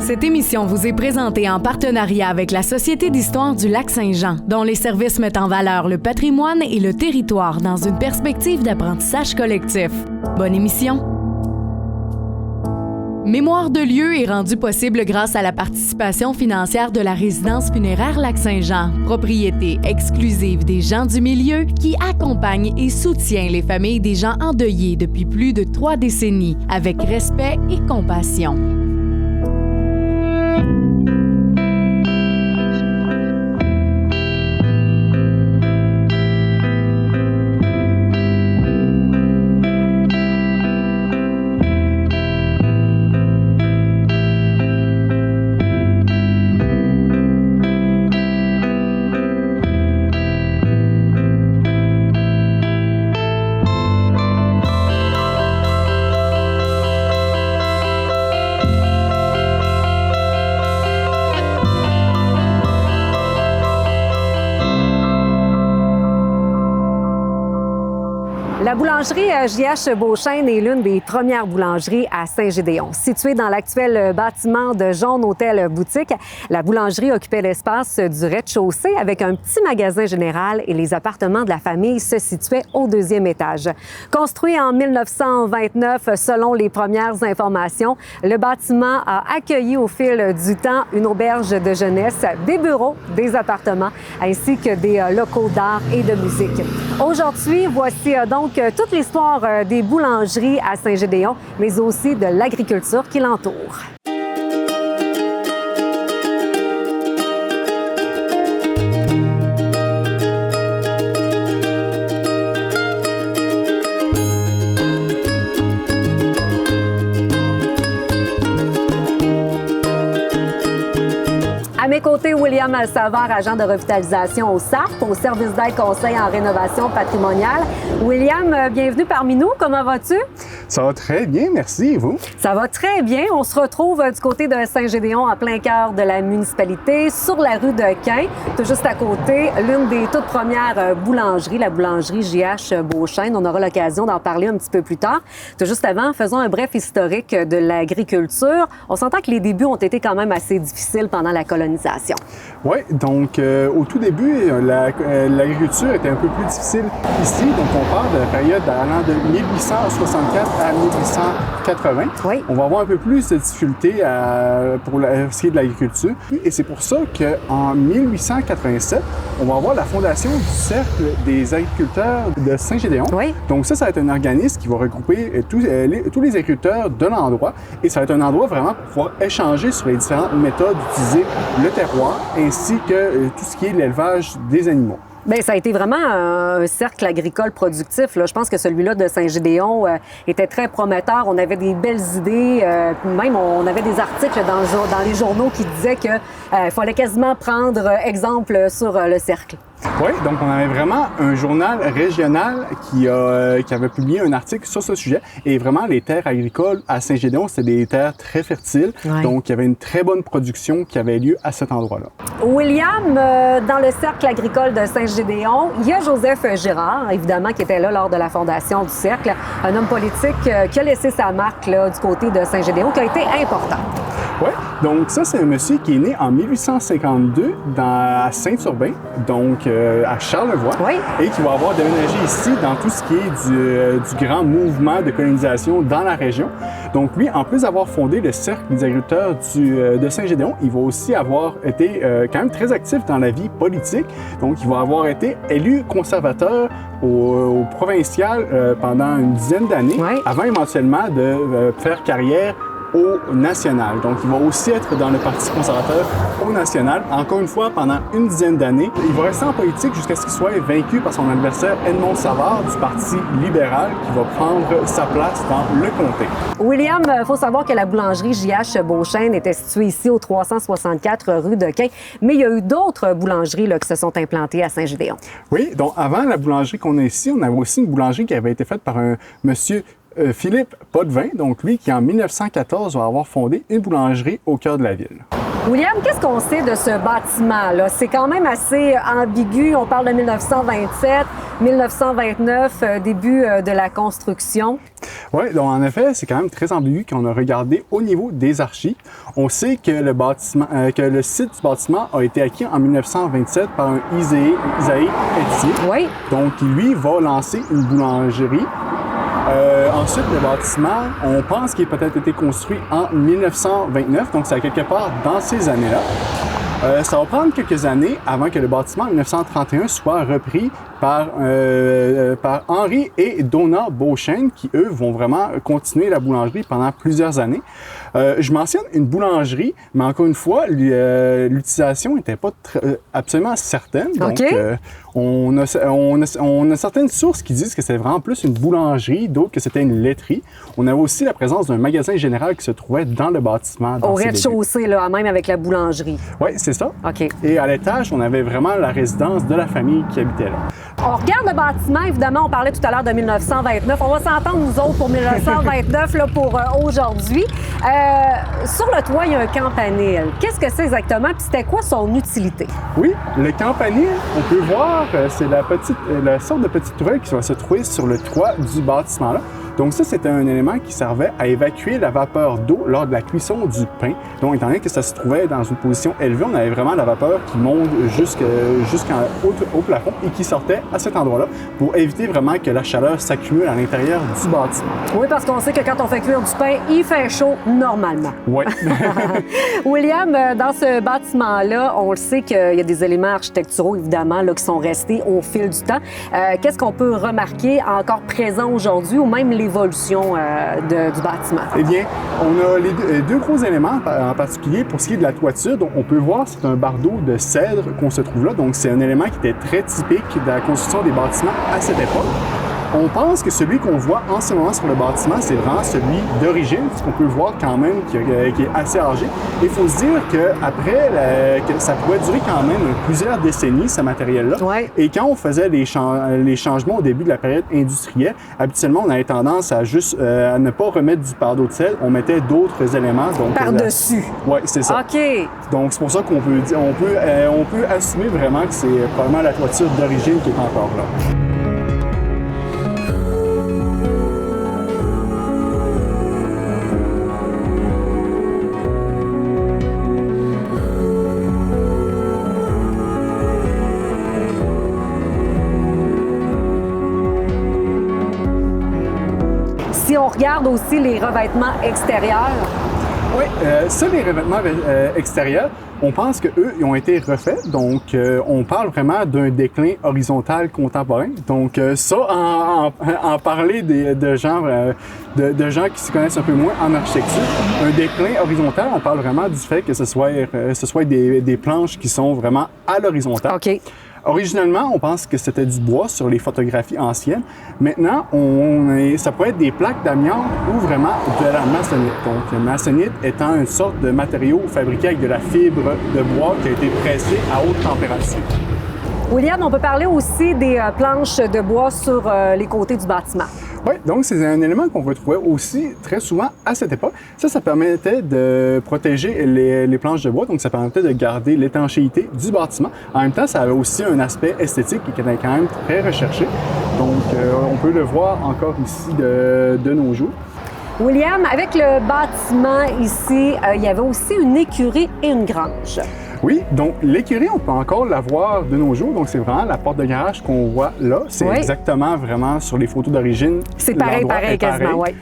Cette émission vous est présentée en partenariat avec la Société d'histoire du Lac-Saint-Jean, dont les services mettent en valeur le patrimoine et le territoire dans une perspective d'apprentissage collectif. Bonne émission! Mémoire de lieu est rendu possible grâce à la participation financière de la résidence funéraire Lac-Saint-Jean, propriété exclusive des gens du milieu qui accompagne et soutient les familles des gens endeuillés depuis plus de 3 décennies avec respect et compassion. La boulangerie J.H. Beauchesne est l'une des premières boulangeries à Saint-Gédéon. Située dans l'actuel bâtiment de Jaune Hôtel Boutique, la boulangerie occupait l'espace du rez-de-chaussée avec un petit magasin général et les appartements de la famille se situaient au 2e étage. Construit en 1929, selon les premières informations, le bâtiment a accueilli au fil du temps une auberge de jeunesse, des bureaux, des appartements, ainsi que des locaux d'art et de musique. Aujourd'hui, voici donc toute l'histoire des boulangeries à Saint-Gédéon, mais aussi de l'agriculture qui l'entoure. À mes côtés, William Savard, agent de revitalisation au SARP, au service d'aide conseil en rénovation patrimoniale. William, bienvenue parmi nous. Comment vas-tu? Ça va très bien, merci. Et vous? Ça va très bien. On se retrouve du côté de Saint-Gédéon, en plein cœur de la municipalité, sur la rue de Quin, tout juste à côté, l'une des toutes premières boulangeries, la boulangerie J.H. Beauchesne. On aura l'occasion d'en parler un petit peu plus tard. Tout juste avant, faisons un bref historique de l'agriculture. On s'entend que les débuts ont été quand même assez difficiles pendant la colonisation. Oui, donc au tout début, l'agriculture était un peu plus difficile ici. Donc on parle de la période allant de 1864 à 1880. Oui. On va avoir un peu plus de difficultés pour ce qui est de l'agriculture. Et c'est pour ça qu'en 1887, on va avoir la fondation du Cercle des agriculteurs de Saint-Gédéon. Oui. Donc ça va être un organisme qui va regrouper tous les agriculteurs de l'endroit. Et ça va être un endroit vraiment pour pouvoir échanger sur les différentes méthodes d'utiliser le terroir ainsi que tout ce qui est l'élevage des animaux. Bien, ça a été vraiment un cercle agricole productif, là. Je pense que celui-là de Saint-Gédéon était très prometteur. On avait des belles idées. Même, on avait des articles dans les journaux qui disaient qu'il fallait quasiment prendre exemple sur le cercle. Oui, donc on avait vraiment un journal régional qui avait publié un article sur ce sujet. Et vraiment, les terres agricoles à Saint-Gédéon, c'était des terres très fertiles. Ouais. Donc, il y avait une très bonne production qui avait lieu à cet endroit-là. William, dans le cercle agricole de Saint-Gédéon, il y a Joseph Girard, évidemment, qui était là lors de la fondation du cercle. Un homme politique qui a laissé sa marque là, du côté de Saint-Gédéon, qui a été important. Oui, donc ça, c'est un monsieur qui est né en 1852 à Saint-Urbain, donc à Charlevoix, oui, et qui va avoir déménagé ici dans tout ce qui est du grand mouvement de colonisation dans la région. Donc lui, en plus d'avoir fondé le Cercle des agriculteurs de Saint-Gédéon, il va aussi avoir été quand même très actif dans la vie politique. Donc il va avoir été élu conservateur au provincial pendant une dizaine d'années, oui, avant éventuellement de faire carrière au national. Donc, il va aussi être dans le Parti conservateur au national, encore une fois, pendant une dizaine d'années. Il va rester en politique jusqu'à ce qu'il soit vaincu par son adversaire Edmond Savard du Parti libéral qui va prendre sa place dans le comté. William, il faut savoir que la boulangerie J.H. Beauchesne était située ici au 364 rue de Quin, mais il y a eu d'autres boulangeries là, qui se sont implantées à Saint-Gédéon. Oui, donc avant la boulangerie qu'on a ici, on avait aussi une boulangerie qui avait été faite par un monsieur Philippe Potvin, donc lui qui en 1914 va avoir fondé une boulangerie au cœur de la ville. William, qu'est-ce qu'on sait de ce bâtiment-là? C'est quand même assez ambigu. On parle de 1927. 1929, début de la construction. Oui, donc en effet, c'est quand même très ambigu qu'on a regardé au niveau des archives. On sait que le site du bâtiment a été acquis en 1927 par un Isaïe Etier. Oui. Donc, lui va lancer une boulangerie. Ensuite, le bâtiment, on pense qu'il a peut-être été construit en 1929, donc c'est quelque part dans ces années-là. Ça va prendre quelques années avant que le bâtiment en 1931 soit repris par Henri et Donna Beauchesne, qui, eux, vont vraiment continuer la boulangerie pendant plusieurs années. Je mentionne une boulangerie, mais encore une fois, l'utilisation n'était pas absolument certaine. Donc, on a certaines sources qui disent que c'était vraiment plus une boulangerie, d'autres que c'était une laiterie. On avait aussi la présence d'un magasin général qui se trouvait dans le bâtiment. Au rez-de-chaussée, là, même avec la boulangerie. Oui, c'est ça. OK. Et à l'étage, on avait vraiment la résidence de la famille qui habitait là. On regarde le bâtiment, évidemment, on parlait tout à l'heure de 1929. On va s'entendre, nous autres, pour 1929, là, pour aujourd'hui. Sur le toit, il y a un campanile. Qu'est-ce que c'est exactement? Puis c'était quoi son utilité? Oui, le campanile, on peut voir, c'est la sorte de petite truelle qui va se trouver sur le toit du bâtiment-là. Donc ça, c'était un élément qui servait à évacuer la vapeur d'eau lors de la cuisson du pain. Donc, étant donné que ça se trouvait dans une position élevée, on avait vraiment la vapeur qui monte jusqu'au plafond et qui sortait à cet endroit-là pour éviter vraiment que la chaleur s'accumule à l'intérieur du bâtiment. Oui, parce qu'on sait que quand on fait cuire du pain, il fait chaud normalement. Oui. William, dans ce bâtiment-là, on le sait qu'il y a des éléments architecturaux, évidemment, là, qui sont restés au fil du temps. Qu'est-ce qu'on peut remarquer encore présent aujourd'hui ou même l'évolution du bâtiment? Eh bien, on a les deux gros éléments en particulier pour ce qui est de la toiture. Donc, on peut voir, c'est un bardeau de cèdre qu'on se trouve là. Donc, c'est un élément qui était très typique de la construction des bâtiments à cette époque. On pense que celui qu'on voit en ce moment sur le bâtiment, c'est vraiment celui d'origine, ce qu'on peut voir quand même qui est assez âgé. Il faut se dire qu'après, que ça pouvait durer quand même plusieurs décennies, ce matériel-là. Ouais. Et quand on faisait les changements au début de la période industrielle, habituellement, on avait tendance à juste à ne pas remettre du bardeau de cèdre, on mettait d'autres éléments. Par-dessus. Oui, c'est ça. OK. Donc, c'est pour ça qu'on peut dire, on peut assumer vraiment que c'est probablement la toiture d'origine qui est encore là. Si on regarde aussi les revêtements extérieurs. Oui, ça, les revêtements extérieurs, on pense qu'eux, ils ont été refaits. Donc, on parle vraiment d'un déclin horizontal contemporain. Donc, ça, en parler de gens qui se connaissent un peu moins en architecture, un déclin horizontal, on parle vraiment du fait que ce soit des planches qui sont vraiment à l'horizontale. OK. Originalement, on pense que c'était du bois sur les photographies anciennes. Maintenant, ça pourrait être des plaques d'amiante ou vraiment de la maçonnite. Donc, la maçonnite étant une sorte de matériau fabriqué avec de la fibre de bois qui a été pressée à haute température. William, on peut parler aussi des planches de bois sur les côtés du bâtiment. Oui, donc c'est un élément qu'on retrouvait aussi très souvent à cette époque. Ça permettait de protéger les planches de bois, donc ça permettait de garder l'étanchéité du bâtiment. En même temps, ça avait aussi un aspect esthétique qui était quand même très recherché. Donc, on peut le voir encore ici de nos jours. William, avec le bâtiment ici, il y avait aussi une écurie et une grange. Oui, donc l'écurie, on peut encore la voir de nos jours. Donc, c'est vraiment la porte de garage qu'on voit là. C'est exactement vraiment sur les photos d'origine. C'est pareil, quasiment, oui.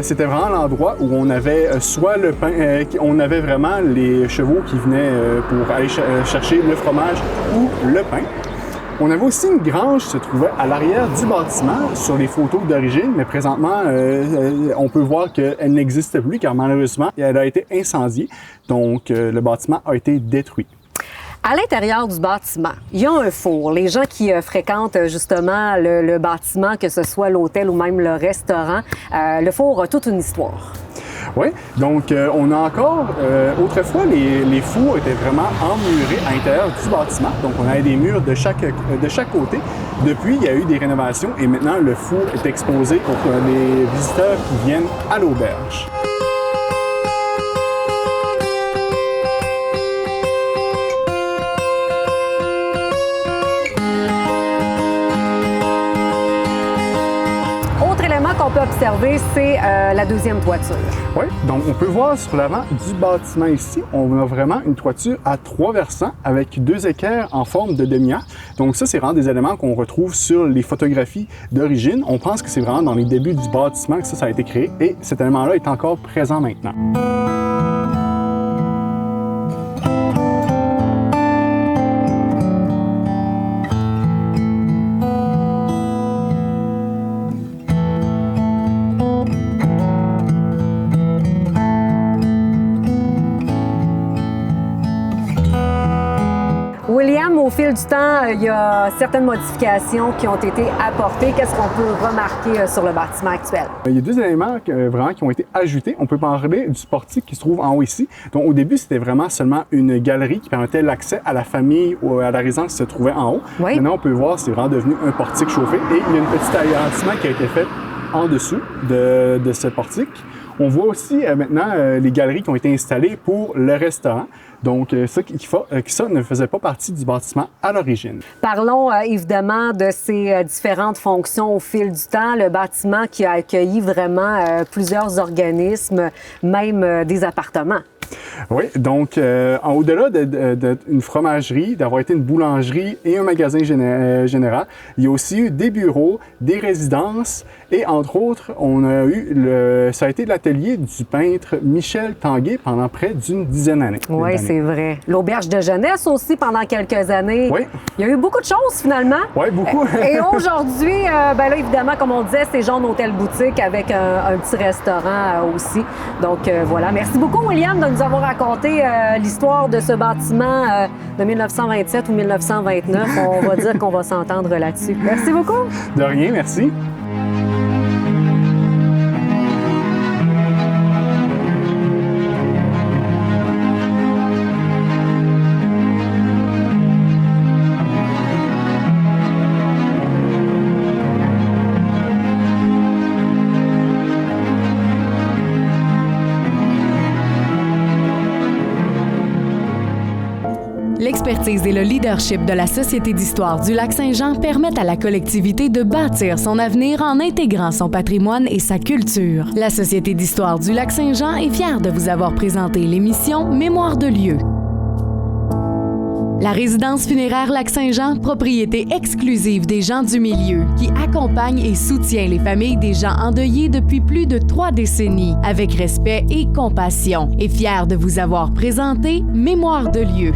C'était vraiment l'endroit où on avait soit le pain, on avait vraiment les chevaux qui venaient pour aller chercher le fromage ou le pain. On avait aussi une grange qui se trouvait à l'arrière du bâtiment sur les photos d'origine, mais présentement, on peut voir qu'elle n'existe plus car malheureusement, elle a été incendiée. Donc, le bâtiment a été détruit. À l'intérieur du bâtiment, il y a un four. Les gens qui fréquentent justement le bâtiment, que ce soit l'hôtel ou même le restaurant, le four a toute une histoire. Oui, donc on a encore, autrefois, les fours étaient vraiment emmurés à l'intérieur du bâtiment. Donc, on avait des murs de chaque côté. Depuis, il y a eu des rénovations et maintenant, le four est exposé pour les visiteurs qui viennent à l'auberge. observer, c'est la deuxième toiture. Oui, donc on peut voir sur l'avant du bâtiment ici, on a vraiment une toiture à 3 versants avec 2 équerres en forme de demi-arc. Donc ça, c'est vraiment des éléments qu'on retrouve sur les photographies d'origine. On pense que c'est vraiment dans les débuts du bâtiment que ça a été créé et cet élément-là est encore présent maintenant. William, au fil du temps, il y a certaines modifications qui ont été apportées. Qu'est-ce qu'on peut remarquer sur le bâtiment actuel? Il y a 2 éléments vraiment qui ont été ajoutés. On peut parler du portique qui se trouve en haut ici. Donc au début, c'était vraiment seulement une galerie qui permettait l'accès à la famille ou à la résidence qui se trouvait en haut. Oui. Maintenant, on peut voir, c'est vraiment devenu un portique chauffé et il y a une petite agrandissement qui a été fait en dessous de ce portique. On voit aussi maintenant les galeries qui ont été installées pour le restaurant. Donc, ça ne faisait pas partie du bâtiment à l'origine. Parlons évidemment de ces différentes fonctions au fil du temps. Le bâtiment qui a accueilli vraiment plusieurs organismes, même des appartements. Oui, donc au-delà d'une fromagerie, d'avoir été une boulangerie et un magasin général, il y a aussi eu des bureaux, des résidences et entre autres, ça a été l'atelier du peintre Michel Tanguay pendant près d'une dizaine d'années. Oui, c'est vrai. L'auberge de jeunesse aussi pendant quelques années. Oui. Il y a eu beaucoup de choses finalement. Oui, beaucoup. Et aujourd'hui, là évidemment, comme on disait, c'est genre hôtel-boutique avec un petit restaurant aussi. Donc voilà. Merci beaucoup William de nous avoir raconté l'histoire de ce bâtiment de 1927 ou 1929. On va dire qu'on va s'entendre là-dessus. Merci beaucoup. De rien, merci. L'expertise et le leadership de la Société d'histoire du Lac-Saint-Jean permettent à la collectivité de bâtir son avenir en intégrant son patrimoine et sa culture. La Société d'histoire du Lac-Saint-Jean est fière de vous avoir présenté l'émission Mémoire de lieu. La résidence funéraire Lac-Saint-Jean, propriété exclusive des gens du milieu, qui accompagne et soutient les familles des gens endeuillés depuis plus de 3 décennies, avec respect et compassion, est fière de vous avoir présenté Mémoire de lieu.